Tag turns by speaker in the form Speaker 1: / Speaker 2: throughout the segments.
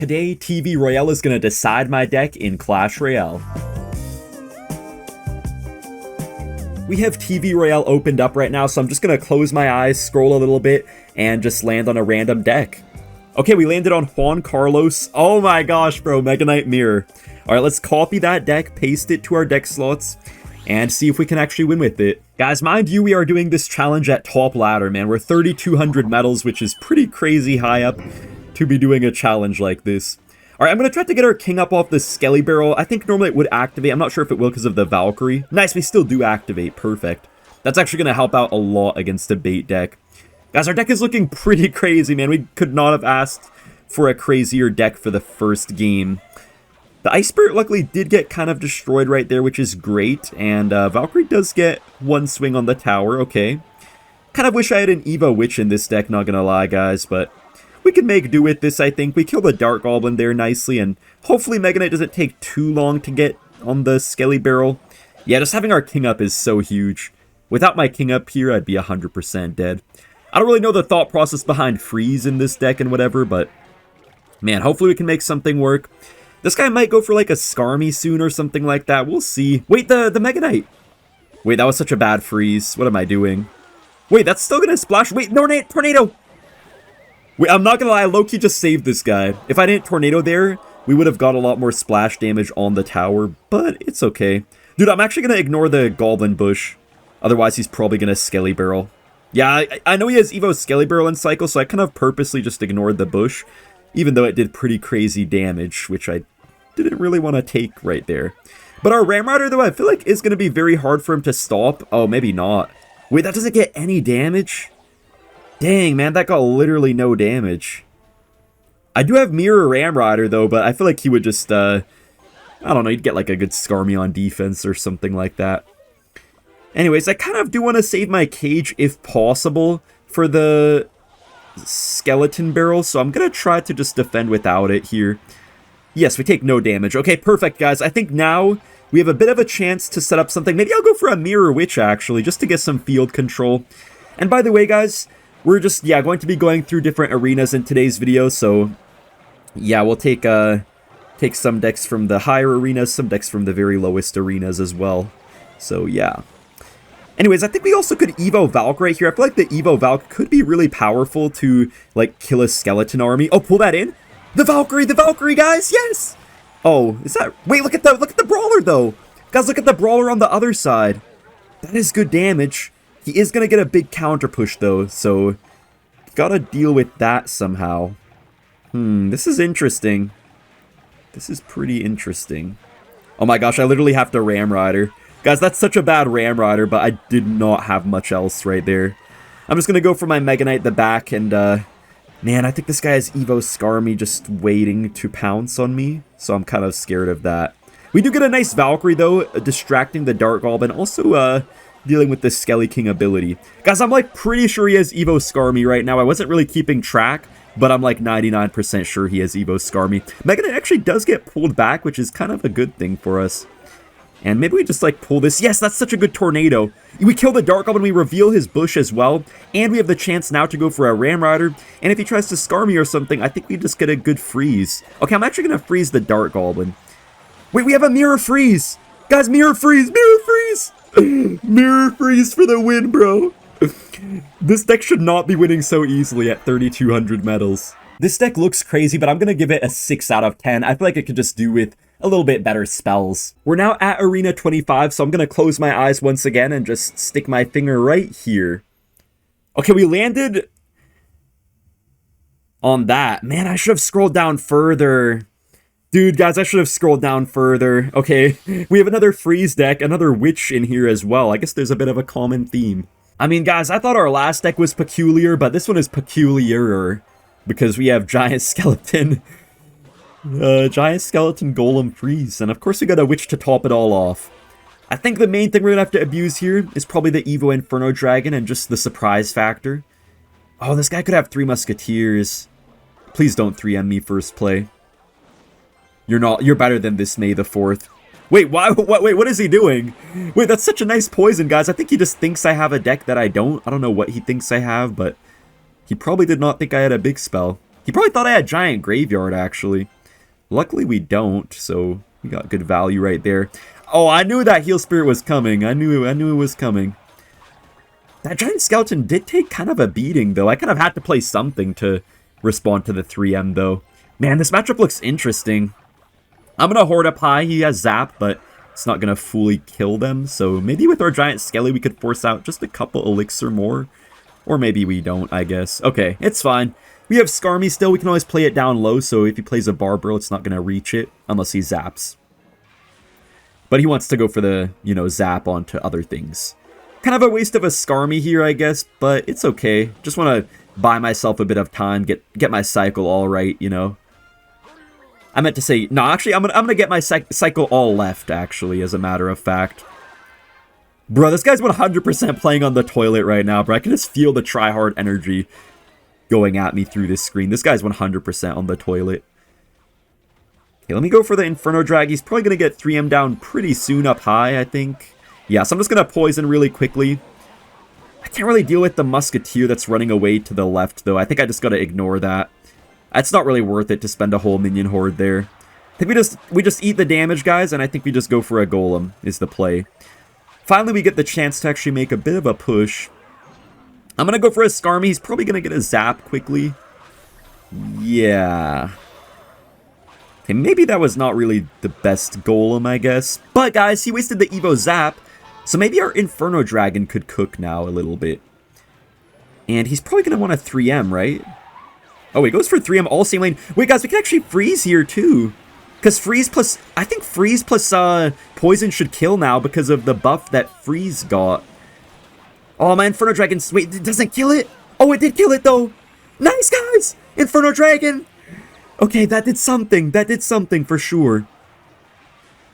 Speaker 1: Today, TV Royale is going to decide my deck in Clash Royale. We have TV Royale opened up right now, so I'm just going to close my eyes, scroll a little bit, and just land on a random deck. Okay, we landed on Juan Carlos. Oh my gosh, bro, Mega Knight Mirror. Alright, let's copy that deck, paste it to our deck slots, and see if we can actually win with it. Guys, mind you, we are doing this challenge at top ladder, man. We're 3,200 medals, which is pretty crazy high up to be doing a challenge like this. Alright, I'm going to try to get our king up off the Skelly Barrel. I think normally it would activate. I'm not sure if it will because of the Valkyrie. Nice, we still do activate. Perfect. That's actually going to help out a lot against a bait deck. Guys, our deck is looking pretty crazy, man. We could not have asked for a crazier deck for the first game. The Ice Spirit luckily did get kind of destroyed right there, which is great. And Valkyrie does get one swing on the tower. Okay. Kind of wish I had an Evo Witch in this deck, not gonna lie, guys. But we can make do with this, I think. We kill the Dark Goblin there nicely. And hopefully Mega Knight doesn't take too long to get on the Skelly Barrel. Yeah, just having our king up is so huge. Without my king up here, I'd be 100% dead. I don't really know the thought process behind freeze in this deck and whatever, but man, hopefully we can make something work. This guy might go for like a Skarmy soon or something like that. We'll see. Wait, the Mega Knight. Wait, that was such a bad freeze. What am I doing? Wait, that's still gonna splash. Wait, no, tornado. Wait, I'm not gonna lie, low-key just saved this guy. If I didn't tornado there, we would have got a lot more splash damage on the tower, but it's okay. Dude, I'm actually gonna ignore the Goblin Bush. Otherwise, he's probably gonna Skelly Barrel. Yeah, I know he has Evo Skelly Barrel in cycle, so I kind of purposely just ignored the bush, even though it did pretty crazy damage, which I didn't really want to take right there. But our Ramrider, though, I feel like is going to be very hard for him to stop. Oh, maybe not. Wait, that doesn't get any damage? Dang, man, that got literally no damage. I do have Mirror Ramrider, though, but I feel like he would just, I don't know, he'd get like a good Skarmy on defense or something like that. Anyways, I kind of do want to save my cage if possible for the skeleton barrel, so I'm going to try to just defend without it here. Yes, we take no damage. Okay, perfect, guys. I think now we have a bit of a chance to set up something. Maybe I'll go for a Mirror Witch, actually, just to get some field control. And by the way, guys, we're just, going to be going through different arenas in today's video, so yeah, we'll take some decks from the higher arenas, some decks from the very lowest arenas as well. So, yeah. Anyways, I think we also could Evo Valk right here. I feel like the Evo Valk could be really powerful to, like, kill a skeleton army. Oh, pull that in. The Valkyrie, guys, yes! Oh, is that... Wait, look at the Brawler, though. Guys, look at the Brawler on the other side. That is good damage. He is going to get a big counter push, though, so gotta deal with that somehow. This is interesting. This is pretty interesting. Oh my gosh, I literally have to Ramrider. Guys, that's such a bad Ramrider, but I did not have much else right there. I'm just going to go for my Mega Knight the back, and, man, I think this guy has Evo Skarmy just waiting to pounce on me, so I'm kind of scared of that. We do get a nice Valkyrie, though, distracting the Dark Goblin, also, dealing with the Skelly King ability. Guys, I'm, like, pretty sure he has Evo Skarmy right now. I wasn't really keeping track, but I'm, like, 99% sure he has Evo Skarmy. Mega Knight actually does get pulled back, which is kind of a good thing for us. And maybe we just, like, pull this. Yes, that's such a good tornado. We kill the Dark Goblin, we reveal his bush as well. And we have the chance now to go for a Ramrider. And if he tries to Skarmy or something, I think we just get a good freeze. Okay, I'm actually going to freeze the Dark Goblin. Wait, we have a Mirror Freeze. Guys, Mirror Freeze, Mirror Freeze. Mirror Freeze for the win, bro. This deck should not be winning so easily at 3,200 medals. This deck looks crazy, but I'm going to give it a 6 out of 10. I feel like it could just do with a little bit better spells. We're now at Arena 25, so I'm going to close my eyes once again and just stick my finger right here. Okay, we landed on that. Man, I should have scrolled down further. Dude, guys, I should have scrolled down further. Okay, we have another freeze deck, another witch in here as well. I guess there's a bit of a common theme. I mean, guys, I thought our last deck was peculiar, but this one is peculiarer because we have Giant Skeleton. Giant Skeleton Golem Freeze, and of course we got a Witch to top it all off. I think the main thing we're gonna have to abuse here is probably the Evo Inferno Dragon and just the surprise factor. Oh, this guy could have 3 Musketeers. Please don't 3M me first play. You're better than this May the 4th. Wait, wait, what is he doing? Wait, that's such a nice poison, guys. I think he just thinks I have a deck that I don't. I don't know what he thinks I have, but he probably did not think I had a big spell. He probably thought I had giant graveyard, actually. Luckily, we don't, so we got good value right there. Oh, I knew that heal spirit was coming. I knew it was coming. That giant skeleton did take kind of a beating, though. I kind of had to play something to respond to the 3M, though. Man, this matchup looks interesting. I'm going to horde up high. He has zap, but it's not going to fully kill them. So maybe with our giant skelly, we could force out just a couple elixir more. Or maybe we don't, I guess. Okay, it's fine. We have Skarmy still. We can always play it down low, so if he plays a Barbaro, it's not going to reach it unless he zaps. But he wants to go for the, you know, zap onto other things. Kind of a waste of a Skarmy here, I guess, but it's okay. Just want to buy myself a bit of time, get my cycle all right, you know. I meant to say, no, actually, I'm gonna get my cycle all left, actually, as a matter of fact. Bro, this guy's 100% playing on the toilet right now, bro. I can just feel the tryhard energy going at me through this screen. This guy's 100% on the toilet. Okay, let me go for the Inferno Drag. He's probably gonna get 3M down pretty soon up high, I think. Yeah, so I'm just gonna poison really quickly. I can't really deal with the Musketeer that's running away to the left, though. I think I just gotta ignore that. It's not really worth it to spend a whole minion horde there. I think we just eat the damage, guys, and I think we just go for a golem is the play. Finally, we get the chance to actually make a bit of a push. I'm gonna go for a Skarmy. He's probably gonna get a zap quickly. Yeah. Okay, maybe that was not really the best golem, I guess. But, guys, he wasted the Evo zap. So maybe our Inferno Dragon could cook now a little bit. And he's probably going to want a 3M, right? Oh, he goes for 3M all same lane. Wait, guys, we can actually freeze here, too. Because freeze plus... I think freeze plus poison should kill now because of the buff that freeze got. Oh, my Inferno Dragon... Wait, it doesn't kill it? Oh, it did kill it, though. Nice, guys! Inferno Dragon! Okay, that did something. That did something for sure.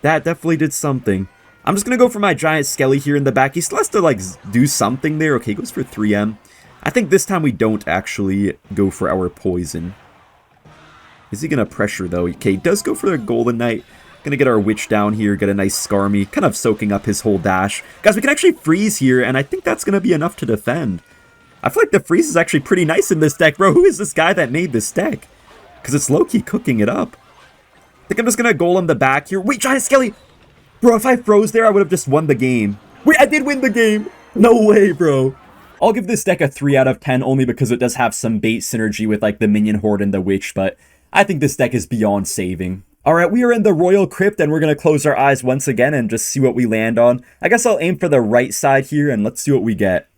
Speaker 1: That definitely did something. I'm just going to go for my giant skelly here in the back. He still has to, like, do something there. Okay, he goes for 3M. I think this time we don't actually go for our poison. Is he going to pressure, though? Okay, he does go for the Golden Knight. Going to get our Witch down here, get a nice Skarmy, kind of soaking up his whole dash. Guys, we can actually freeze here, and I think that's going to be enough to defend. I feel like the freeze is actually pretty nice in this deck. Bro, who is this guy that made this deck? Because it's low-key cooking it up. I think I'm just going to golem the back here. Wait, giant skelly! Bro, if I froze there, I would have just won the game. Wait, I did win the game! No way, bro. I'll give this deck a 3 out of 10 only because it does have some bait synergy with like the Minion Horde and the Witch, but I think this deck is beyond saving. Alright, we are in the Royal Crypt and we're going to close our eyes once again and just see what we land on. I guess I'll aim for the right side here and let's see what we get.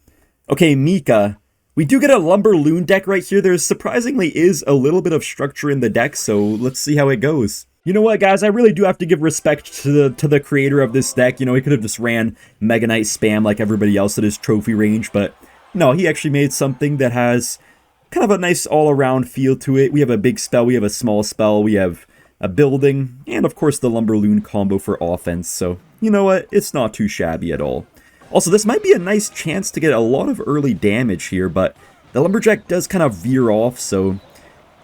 Speaker 1: Okay, Mika. We do get a Lumber Loon deck right here. There surprisingly is a little bit of structure in the deck, so let's see how it goes. You know what, guys? I really do have to give respect to the creator of this deck. You know, he could have just ran Mega Knight spam like everybody else at his trophy range, but no, he actually made something that has kind of a nice all-around feel to it. We have a big spell, we have a small spell, we have a building, and of course the Lumber Loon combo for offense, so you know what? It's not too shabby at all. Also, this might be a nice chance to get a lot of early damage here, but the Lumberjack does kind of veer off, so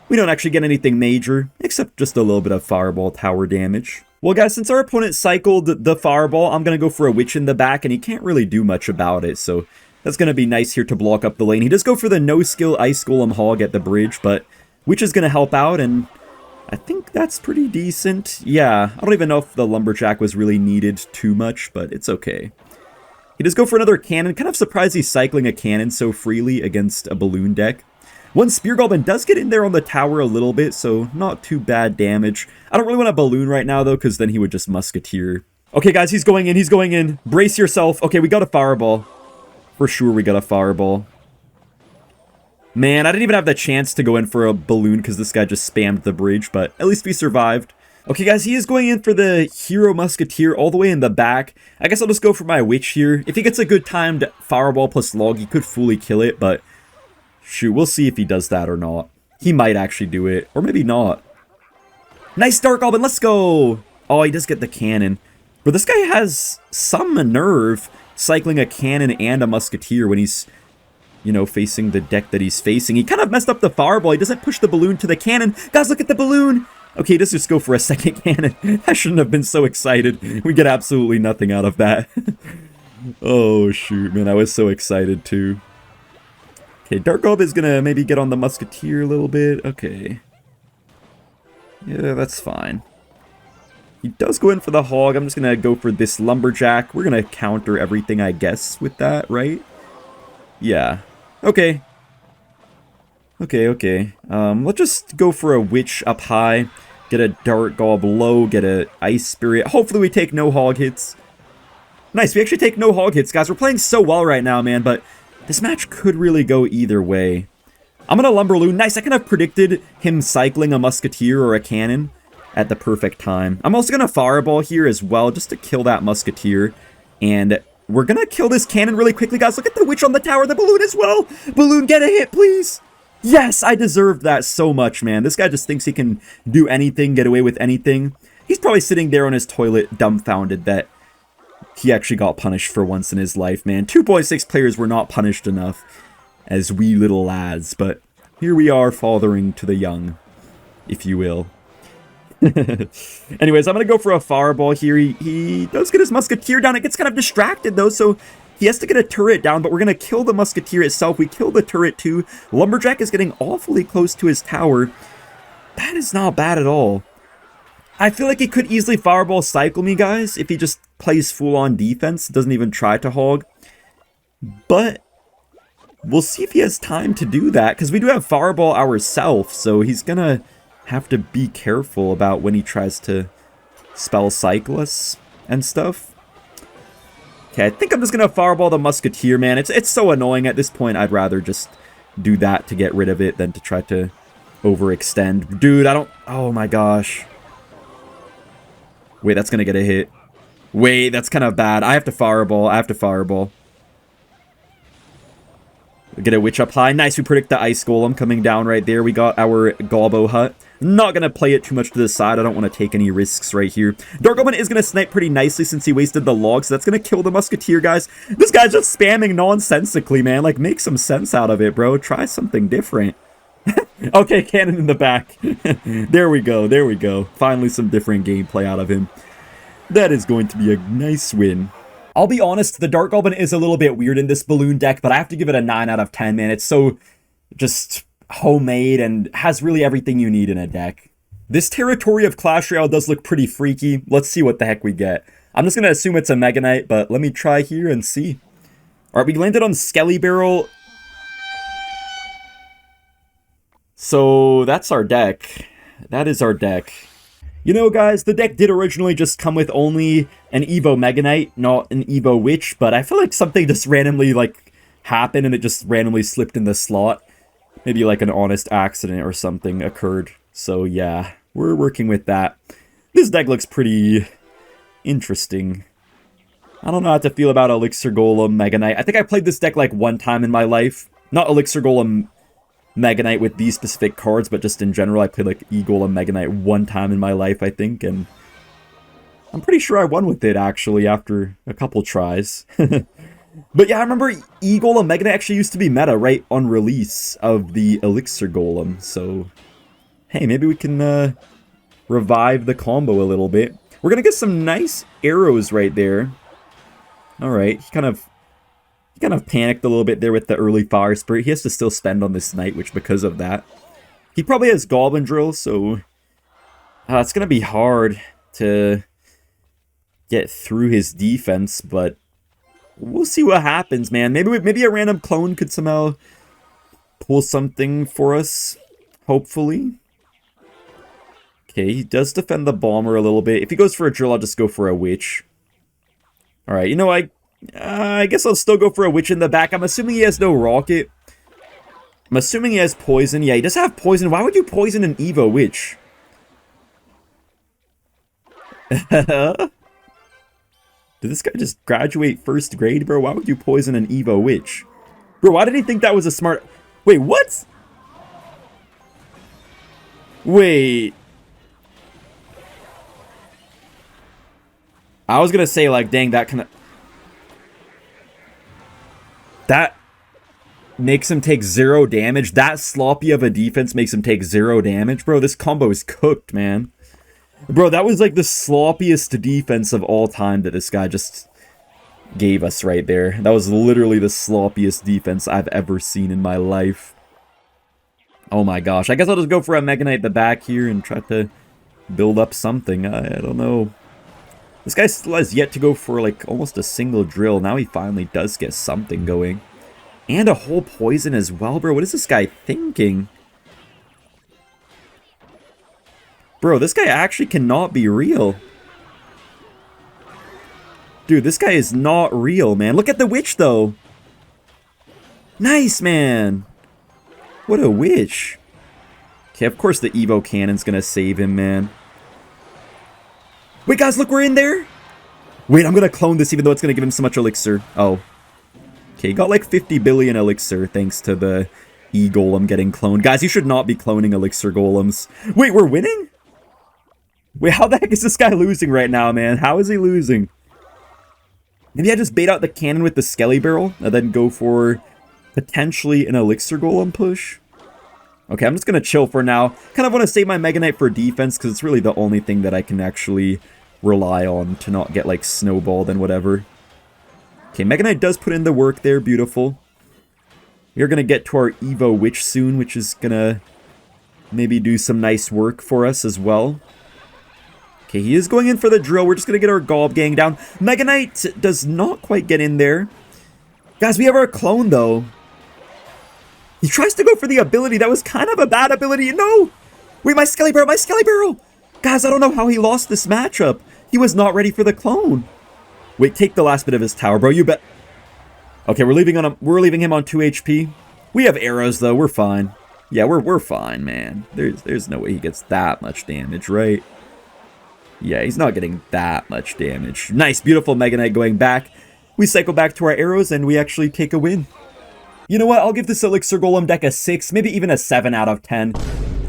Speaker 1: we don't actually get anything major, except just a little bit of Fireball tower damage. Well, guys, since our opponent cycled the Fireball, I'm going to go for a Witch in the back, and he can't really do much about it, so that's going to be nice here to block up the lane. He does go for the no-skill Ice Golem Hog at the bridge, but Witch is going to help out, and I think that's pretty decent. Yeah, I don't even know if the Lumberjack was really needed too much, but it's okay. He does go for another cannon. Kind of surprised he's cycling a cannon so freely against a balloon deck. One Spear Goblin does get in there on the tower a little bit, so not too bad damage. I don't really want a balloon right now, though, because then he would just Musketeer. Okay, guys, he's going in, he's going in. Brace yourself. Okay, we got a Fireball. For sure we got a Fireball. Man, I didn't even have the chance to go in for a balloon because this guy just spammed the bridge, but at least we survived. Okay, guys, he is going in for the Hero Musketeer all the way in the back. I guess I'll just go for my Witch here. If he gets a good timed Fireball plus Log, he could fully kill it, but shoot, we'll see if he does that or not. He might actually do it, or maybe not. Nice Dark Goblin, let's go! Oh, he does get the cannon. But this guy has some nerve cycling a cannon and a Musketeer when he's, you know, facing the deck that he's facing. He kind of messed up the Fireball. He doesn't push the balloon to the cannon. Guys, look at the balloon! Okay, let's just go for a second cannon. I shouldn't have been so excited. We get absolutely nothing out of that. Oh, shoot, man. I was so excited, too. Okay, Dark Orb is gonna maybe get on the Musketeer a little bit. Okay. Yeah, that's fine. He does go in for the Hog. I'm just gonna go for this Lumberjack. We're gonna counter everything, I guess, with that, right? Yeah. Okay. Okay. Let's just go for a Witch up high. Get a Dart Gob low. Get a Ice Spirit. Hopefully we take no Hog hits. Nice, we actually take no Hog hits, guys. We're playing so well right now, man, but this match could really go either way. I'm gonna Lumberloon. Nice, I kind of predicted him cycling a Musketeer or a Cannon at the perfect time. I'm also gonna Fireball here as well, just to kill that Musketeer. And we're gonna kill this Cannon really quickly, guys. Look at the Witch on the tower, the Balloon as well. Balloon, get a hit, please. Yes, I deserved that so much, man. This guy just thinks he can do anything, get away with anything. He's probably sitting there on his toilet, dumbfounded that he actually got punished for once in his life, man. 2.6 players were not punished enough as wee little lads, but here we are fathering to the young, if you will. Anyways, I'm going to go for a Fireball here. He does get his Musketeer down. It gets kind of distracted, though, so he has to get a turret down, but we're going to kill the Musketeer itself. We kill the turret, too. Lumberjack is getting awfully close to his tower. That is not bad at all. I feel like he could easily Fireball cycle me, guys, if he just plays full-on defense, doesn't even try to Hog. But we'll see if he has time to do that, because we do have Fireball ourselves, so he's going to have to be careful about when he tries to spell cycle us and stuff. Okay, I think I'm just going to Fireball the Musketeer, man. It's so annoying at this point. I'd rather just do that to get rid of it than to try to overextend. Dude, I don't... Oh my gosh. Wait, that's going to get a hit. Wait, that's kind of bad. I have to Fireball. Get a Witch up high. Nice, we predict the Ice Golem coming down right there. We got our Gobbo Hut. Not going to play it too much to the side. I don't want to take any risks right here. Dark Goblin is going to snipe pretty nicely since he wasted the log, so that's going to kill the Musketeer, guys. This guy's just spamming nonsensically, man. Like, make some sense out of it, bro. Try something different. Okay, Cannon in the back. There we go. Finally some different gameplay out of him. That is going to be a nice win. I'll be honest, the Dark Goblin is a little bit weird in this Balloon deck, but I have to give it a 9 out of 10, man. It's so just homemade and has really everything you need in a deck. This territory of Clash Royale does look pretty freaky. Let's see what the heck we get. I'm just going to assume it's a Mega Knight, but let me try here and see. Alright, we landed on Skelly Barrel. So that's our deck. That is our deck. You know, guys, the deck did originally just come with only an Evo Mega Knight, not an Evo Witch, but I feel like something just randomly, like, happened and it just randomly slipped in the slot. Maybe, like, an honest accident or something occurred. So, yeah, we're working with that. This deck looks pretty interesting. I don't know how to feel about Elixir Golem Mega Knight. I think I played this deck, like, one time in my life. Not Elixir Golem Mega Knight with these specific cards, but just in general, I played like E-Golem Mega Knight one time in my life, I think, and I'm pretty sure I won with it, actually, after a couple tries. But yeah, I remember E-Golem Mega Knight actually used to be meta right on release of the Elixir Golem, so hey, maybe we can revive the combo a little bit. We're gonna get some nice arrows right there. Alright, he kind of panicked a little bit there with the early Fire Spirit. He has to still spend on this Knight, which because of that. He probably has Goblin Drill, so it's going to be hard to get through his defense, but we'll see what happens, man. Maybe a random clone could somehow pull something for us, hopefully. Okay, he does defend the Bomber a little bit. If he goes for a Drill, I'll just go for a Witch. Alright, you know, I guess I'll still go for a Witch in the back. I'm assuming he has no Rocket. I'm assuming he has Poison. Yeah, he does have Poison. Why would you poison an Evo Witch? Did this guy just graduate first grade, bro? Why would you poison an Evo Witch? Bro, why did he think that was a smart... Wait, what? Wait. I was gonna say, like, dang, that kind of... That makes him take 0 damage. That sloppy of a defense makes him take 0 damage. Bro, this combo is cooked, man. Bro, that was like the sloppiest defense of all time that this guy just gave us right there. That was literally the sloppiest defense I've ever seen in my life. Oh my gosh. I guess I'll just go for a Mega Knight at the back here and try to build up something. I don't know. This guy still has yet to go for like almost a single drill. Now he finally does get something going. And a whole poison as well, bro. What is this guy thinking? Bro, this guy actually cannot be real. Dude, this guy is not real, man. Look at the witch, though. Nice, man. What a witch. Okay, of course the Evo Cannon's gonna save him, man. Wait, guys, look, we're in there. Wait, I'm gonna clone this even though it's gonna give him so much elixir. Oh. Okay, got like 50 billion elixir thanks to the E-Golem getting cloned. Guys, you should not be cloning elixir golems. Wait, we're winning? Wait, how the heck is this guy losing right now, man? How is he losing? Maybe I just bait out the cannon with the Skelly Barrel and then go for potentially an Elixir Golem push. Okay, I'm just going to chill for now. Kind of want to save my Mega Knight for defense because it's really the only thing that I can actually rely on to not get like snowballed and whatever. Okay, Mega Knight does put in the work there. Beautiful. We're going to get to our Evo Witch soon, which is going to maybe do some nice work for us as well. Okay, he is going in for the drill. We're just going to get our Gob Gang down. Mega Knight does not quite get in there. Guys, we have our clone, though. He tries to go for the ability. That was kind of a bad ability. No! Wait, my Skelly Barrel, my Skelly Barrel! Guys, I don't know how he lost this matchup. He was not ready for the clone. Wait, take the last bit of his tower, bro. You bet. Okay, we're leaving him on 2 HP. We have arrows, though. We're fine. Yeah, we're fine, man. There's no way he gets that much damage, right? Yeah, he's not getting that much damage. Nice, beautiful Mega Knight going back. We cycle back to our arrows, and we actually take a win. You know what? I'll give this Elixir Golem deck a 6, maybe even a 7 out of 10.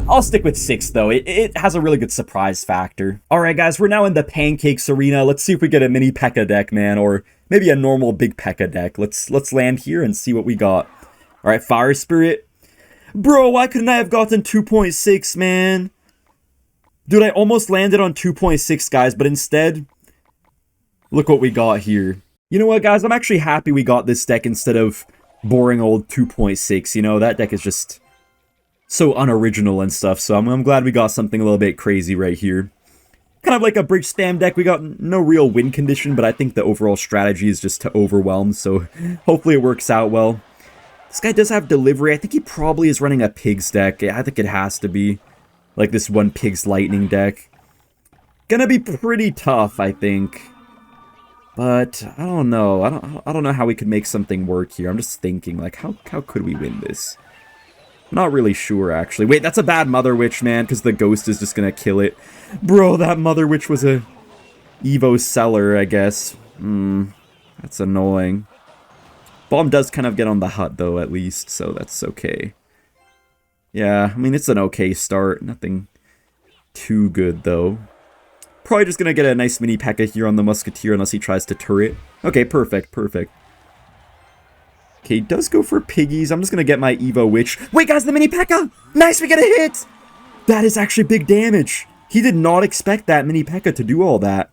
Speaker 1: I'll stick with 6, though. It has a really good surprise factor. Alright, guys, we're now in the Pancakes Arena. Let's see if we get a mini Pekka deck, man, or maybe a normal big Pekka deck. Let's land here and see what we got. Alright, Fire Spirit. Bro, why couldn't I have gotten 2.6, man? Dude, I almost landed on 2.6, guys, but instead, look what we got here. You know what, guys? I'm actually happy we got this deck instead of boring old 2.6. You know, that deck is just so unoriginal and stuff, so I'm glad we got something a little bit crazy right here. Kind of like a bridge spam deck. We got no real win condition, but I think the overall strategy is just to overwhelm, so hopefully it works out well. This guy does have delivery. I think he probably is running a Pigs deck. I think it has to be. Like this one Pig's Lightning deck. Gonna be pretty tough, I think. But I don't know. I don't know how we could make something work here. I'm just thinking, like, how could we win this? I'm not really sure, actually. Wait, that's a bad Mother Witch, man, because the ghost is just gonna kill it. Bro, that Mother Witch was a Evo seller, I guess. That's annoying. Bomb does kind of get on the hut, though, at least, so that's okay. Yeah, I mean, it's an okay start. Nothing too good, though. Probably just gonna get a nice mini Pekka here on the Musketeer unless he tries to turret. Okay, perfect, perfect. Okay, he does go for piggies. I'm just gonna get my Evo Witch. Wait, guys, the mini Pekka! Nice, we get a hit! That is actually big damage. He did not expect that mini Pekka to do all that.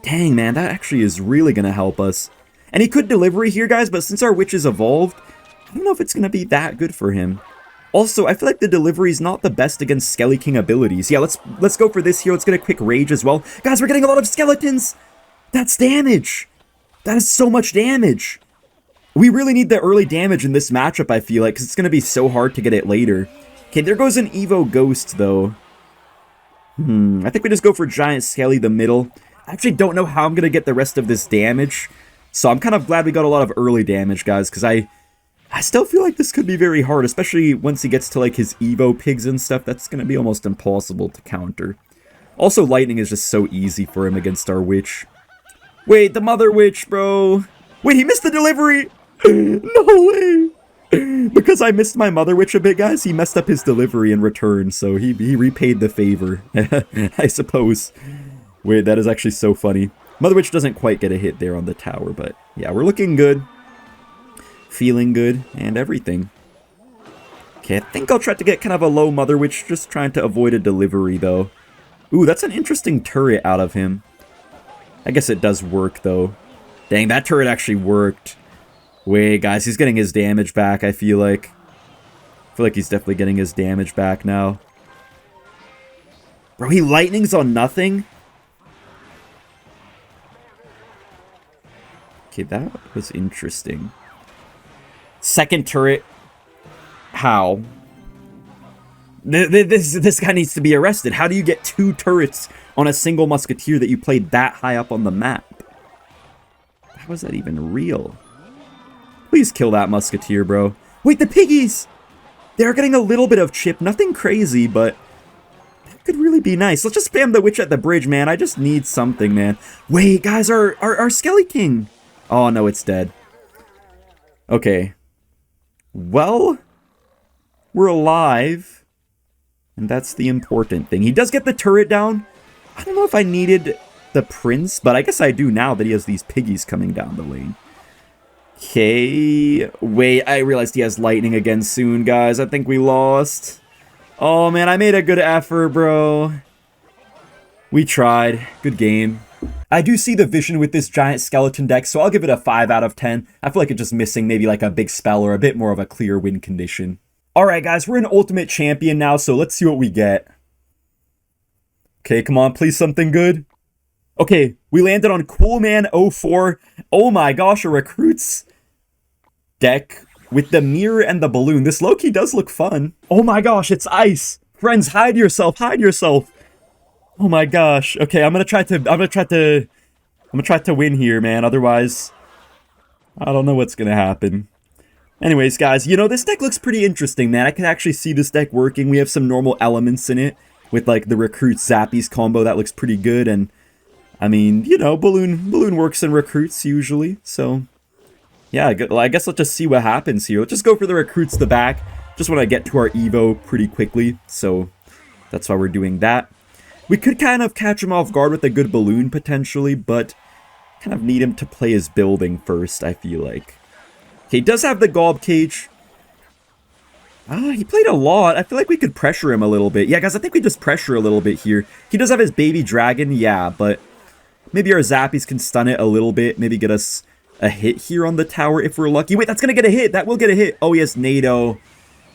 Speaker 1: Dang, man, that actually is really gonna help us. And he could delivery here, guys, but since our Witch is evolved, I don't know if it's gonna be that good for him. Also, I feel like the delivery is not the best against Skelly King abilities. Yeah, let's go for this here. Let's get a quick rage as well. Guys, we're getting a lot of skeletons! That's damage! That is so much damage! We really need the early damage in this matchup, I feel like, because it's going to be so hard to get it later. Okay, there goes an Evo Ghost, though. I think we just go for Giant Skelly the middle. I actually don't know how I'm going to get the rest of this damage. So I'm kind of glad we got a lot of early damage, guys, because I still feel like this could be very hard, especially once he gets to, like, his Evo pigs and stuff. That's going to be almost impossible to counter. Also, Lightning is just so easy for him against our Witch. Wait, the Mother Witch, bro. Wait, he missed the delivery. No way. Because I missed my Mother Witch a bit, guys, he messed up his delivery in return, so he repaid the favor, I suppose. Wait, that is actually so funny. Mother Witch doesn't quite get a hit there on the tower, but yeah, we're looking good. Feeling good, and everything. Okay, I think I'll try to get kind of a low Mother Witch, just trying to avoid a delivery, though. Ooh, that's an interesting turret out of him. I guess it does work, though. Dang, that turret actually worked. Wait, guys, he's getting his damage back, I feel like. I feel like he's definitely getting his damage back now. Bro, he lightnings on nothing? Okay, that was interesting. Second turret. How? This guy needs to be arrested. How do you get 2 turrets on a single musketeer that you played that high up on the map? How is that even real? Please kill that musketeer, bro. Wait, the piggies! They're getting a little bit of chip. Nothing crazy, but that could really be nice. Let's just spam the witch at the bridge, man. I just need something, man. Wait, guys, our Skelly King. Oh, no, it's dead. Okay. Well, we're alive. And that's the important thing. He does get the turret down. I don't know if I needed the prince, but I guess I do now that he has these piggies coming down the lane. Okay, wait, I realized he has lightning again soon, guys. I think we lost. Oh, man, I made a good effort, bro. We tried. Good game. I do see the vision with this giant skeleton deck, so I'll give it a 5 out of 10. I feel like it's just missing maybe like a big spell or a bit more of a clear win condition. Alright, guys, we're an Ultimate Champion now, so let's see what we get. Okay, come on, please something good. Okay, we landed on Coolman 04. Oh my gosh, a recruits deck with the mirror and the balloon. This low-key does look fun. Oh my gosh, it's ice. Friends, hide yourself, hide yourself. Oh my gosh. Okay, I'm gonna try to win here, man. Otherwise, I don't know what's gonna happen. Anyways, guys, you know, this deck looks pretty interesting, man. I can actually see this deck working. We have some normal elements in it with like the recruits Zappies combo that looks pretty good, and I mean, you know, balloon works in recruits usually, so yeah, I guess let's just see what happens here. Let's just go for the recruits the back. Just want to get to our Evo pretty quickly, so that's why we're doing that. We could kind of catch him off guard with a good balloon potentially, but kind of need him to play his building first, I feel like. Okay, he does have the Gob Cage. He played a lot. I feel like we could pressure him a little bit. Yeah, guys, I think we just pressure a little bit here. He does have his baby dragon, yeah, but maybe our Zappies can stun it a little bit. Maybe get us a hit here on the tower if we're lucky. Wait, that's going to get a hit. That will get a hit. Oh, he has NATO.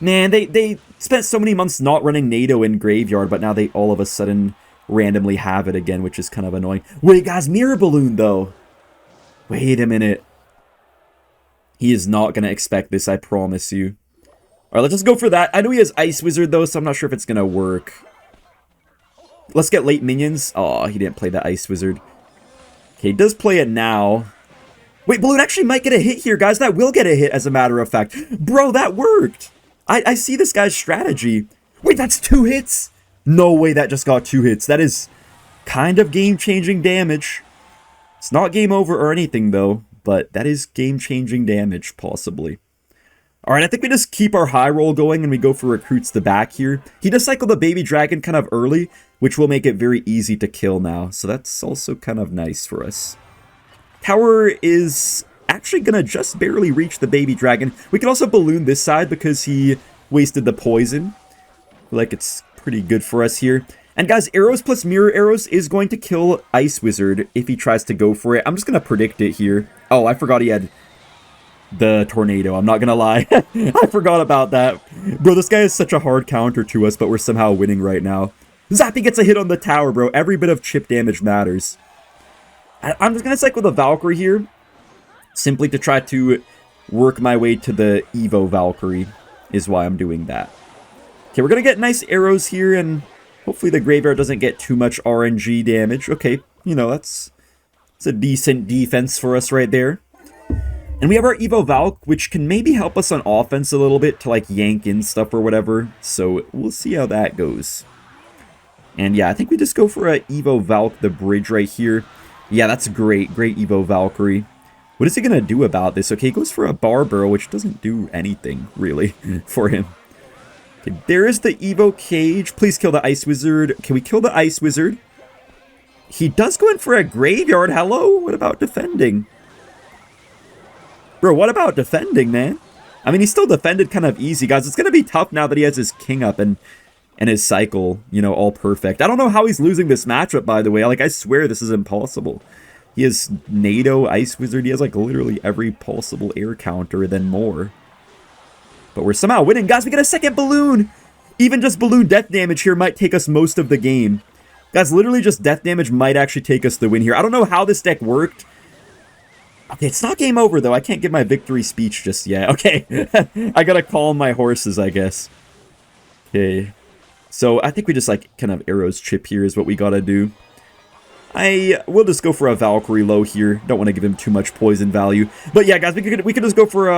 Speaker 1: Man, they spent so many months not running NATO in Graveyard, but now they all of a sudden randomly have it again, which is kind of annoying. Wait, guys, Mirror Balloon, though. Wait a minute. He is not going to expect this, I promise you. Alright, let's just go for that. I know he has Ice Wizard, though, so I'm not sure if it's going to work. Let's get late minions. Oh, he didn't play the Ice Wizard. Okay, he does play it now. Wait, Balloon actually might get a hit here, guys. That will get a hit, as a matter of fact. Bro, that worked. I see this guy's strategy. Wait, that's 2 hits? No way that just got 2 hits. That is kind of game-changing damage. It's not game over or anything, though, but that is game-changing damage, possibly. Alright, I think we just keep our high roll going and we go for recruits the back here. He does cycle the baby dragon kind of early, which will make it very easy to kill now. So that's also kind of nice for us. Tower is actually going to just barely reach the baby dragon. We can also balloon this side because he wasted the poison. I feel like it's pretty good for us here. And guys, arrows plus mirror arrows is going to kill Ice Wizard if he tries to go for it. I'm just going to predict it here. Oh, I forgot he had the tornado. I'm not going to lie. I forgot about that. Bro, this guy is such a hard counter to us, but we're somehow winning right now. Zappy gets a hit on the tower, bro. Every bit of chip damage matters. I'm just going to cycle the Valkyrie here, simply to try to work my way to the Evo Valkyrie is why I'm doing that. Okay, we're going to get nice arrows here, and hopefully the graveyard doesn't get too much RNG damage. Okay, you know, that's a decent defense for us right there. And we have our Evo Valk, which can maybe help us on offense a little bit to, like, yank in stuff or whatever. So we'll see how that goes. And yeah, I think we just go for a Evo Valk, the bridge right here. Yeah, that's great. Great Evo Valkyrie. What is he going to do about this? Okay, he goes for a Barber, which doesn't do anything, really, for him. Okay, there is the Evo Cage. Please kill the Ice Wizard. Can we kill the Ice Wizard? He does go in for a Graveyard. Hello? What about defending? Bro, what about defending, man? I mean, he still defended kind of easy, guys. It's going to be tough now that he has his king up and his cycle, you know, all perfect. I don't know how he's losing this matchup, by the way. Like, I swear this is impossible. He has NATO, Ice Wizard. He has like literally every possible air counter, then more. But we're somehow winning. Guys, we got a second balloon. Even just balloon death damage here might take us most of the game. Guys, literally just death damage might actually take us the win here. I don't know how this deck worked. Okay, it's not game over, though. I can't give my victory speech just yet. Okay, I gotta calm my horses, I guess. Okay, so I think we just, like, kind of arrows chip here is what we gotta do. I will just go for a Valkyrie low here. Don't want to give him too much poison value. But yeah, guys, we could just go for,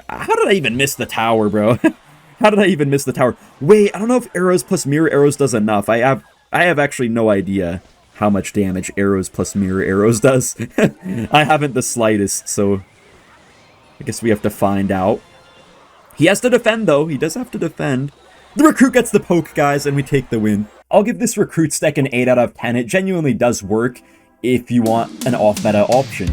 Speaker 1: How did I even miss the tower, bro? How did I even miss the tower? Wait, I don't know if arrows plus mirror arrows does enough. I have actually no idea how much damage arrows plus mirror arrows does. I haven't the slightest, so I guess we have to find out. He has to defend, though. He does have to defend. The recruit gets the poke, guys, and we take the win. I'll give this recruit deck an 8 out of 10. It genuinely does work if you want an off-meta option.